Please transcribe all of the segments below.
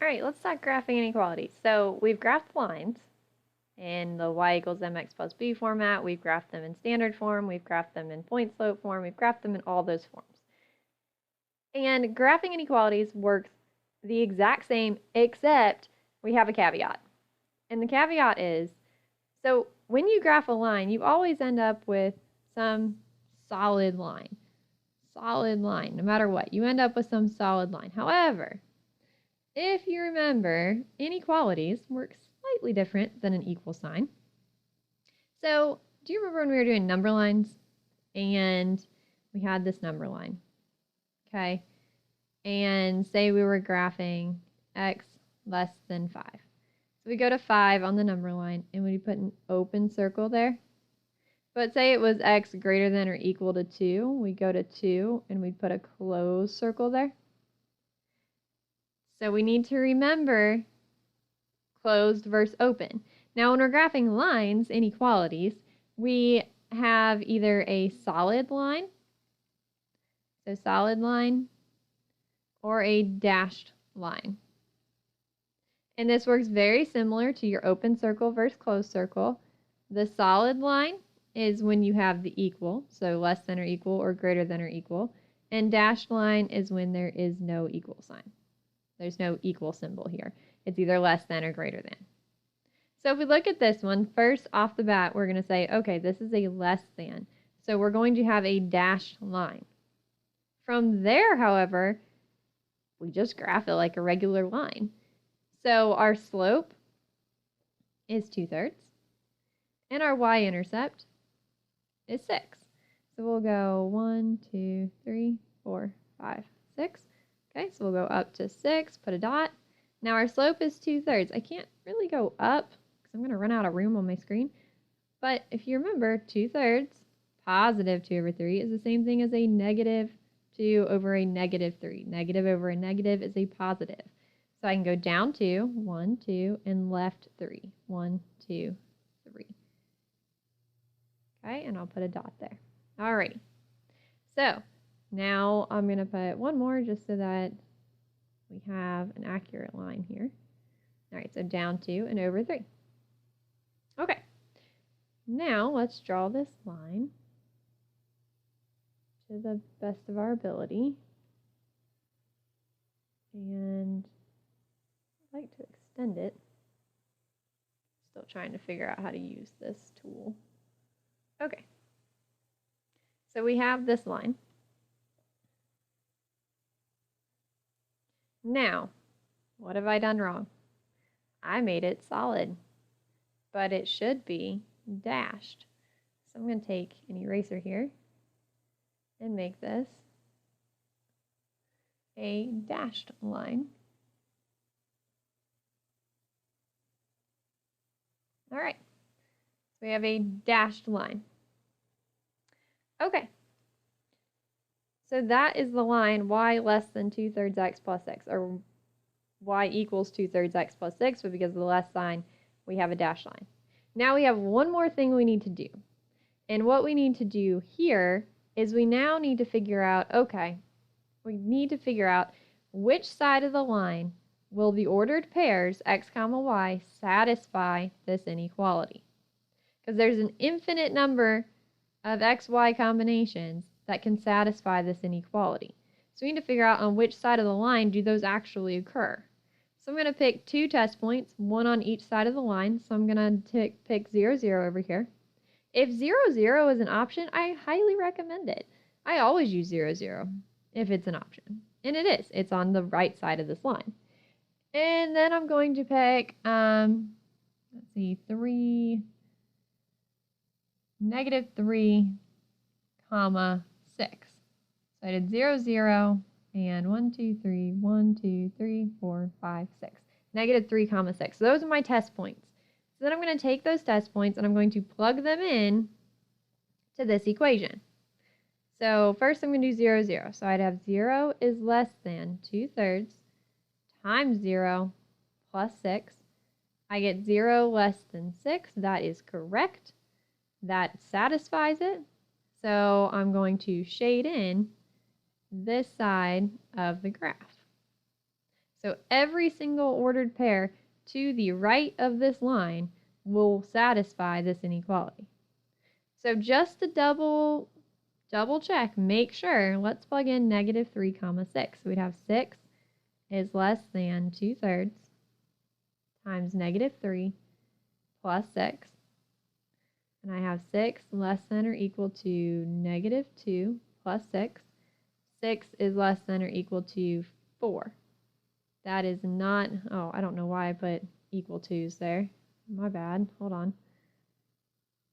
All right, let's start graphing inequalities. So we've graphed lines in the y equals mx plus b format. We've graphed them in standard form. We've graphed them in point slope form. We've graphed them in all those forms. And graphing inequalities works the exact same, except we have a caveat. And the caveat is, so when you graph a line, you always end up with some solid line. Solid line, no matter what. You end up with some solid line. However, if you remember, inequalities work slightly different than an equal sign. So do you remember when we were doing number lines and we had this number line, okay? And say we were graphing x less than 5. So we go to 5 on the number line and we put an open circle there. But say it was x greater than or equal to 2, we go to 2 and we put a closed circle there. So we need to remember closed versus open. Now when we're graphing lines, inequalities, we have either a solid line, so solid line, or a dashed line. And this works very similar to your open circle versus closed circle. The solid line is when you have the equal, so less than or equal or greater than or equal. And dashed line is when there is no equal sign. There's no equal symbol here. It's either less than or greater than. So if we look at this one, first off the bat, we're going to say, okay, this is a less than. So we're going to have a dashed line. From there, however, we just graph it like a regular line. So our slope is 2/3, and our y-intercept is 6. So we'll go 1, 2, 3, 4, 5, 6. Okay, so we'll go up to 6, put a dot. Now our slope is 2/3. I can't really go up because I'm going to run out of room on my screen. But if you remember, 2/3, positive 2 over 3, is the same thing as a negative 2 over a negative 3. Negative over a negative is a positive. So I can go down 2, 1, 2, and left 3. 1, 2, 3. Okay, and I'll put a dot there. Alrighty. So now I'm going to put one more just so that we have an accurate line here. All right, so down 2 and over 3. Okay, now let's draw this line to the best of our ability. And I'd like to extend it. Still trying to figure out how to use this tool. Okay, so we have this line. Now, what have I done wrong? I made it solid, but it should be dashed. So I'm going to take an eraser here and make this a dashed line. All right, so we have a dashed line. Okay, so that is the line y less than 2/3 x plus 6, or y equals 2/3 x plus 6, but because of the less sign, we have a dashed line. Now we have one more thing we need to do. And what we need to do here is we now need to figure out, okay, we need to figure out which side of the line will the ordered pairs x comma y satisfy this inequality. Because there's an infinite number of x-y combinations that can satisfy this inequality. So we need to figure out on which side of the line do those actually occur. So I'm going to pick 2 test points, one on each side of the line. So I'm going to pick 0, 0 over here. If 0, 0 is an option, I highly recommend it. I always use 0, 0 if it's an option. And it is. It's on the right side of this line. And then I'm going to pick, let's see, negative 3, comma 6. So I did 0, 0, and 1, 2, 3, 1, 2, 3, 4, 5, 6. Negative 3, comma 6. So those are my test points. So then I'm going to take those test points and I'm going to plug them in to this equation. So first I'm going to do 0, 0. So I'd have 0 is less than 2/3 times 0 plus 6. I get 0 less than 6. That is correct. That satisfies it. So I'm going to shade in this side of the graph. So every single ordered pair to the right of this line will satisfy this inequality. So just to double check, make sure, let's plug in negative 3 comma 6. We'd have 6 is less than 2/3 times negative 3 plus 6. And I have 6 less than or equal to negative 2 plus 6. 6 is less than or equal to 4. That is not, oh, I don't know why I put equal to's there. My bad. Hold on.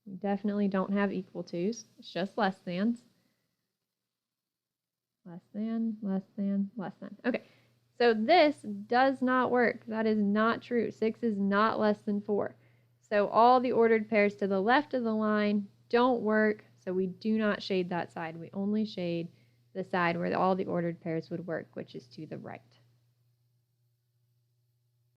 We definitely don't have equal to's. It's just less thans. Less than, less than, less than. Okay, so this does not work. That is not true. 6 is not less than 4. So all the ordered pairs to the left of the line don't work, so we do not shade that side. We only shade the side where all the ordered pairs would work, which is to the right.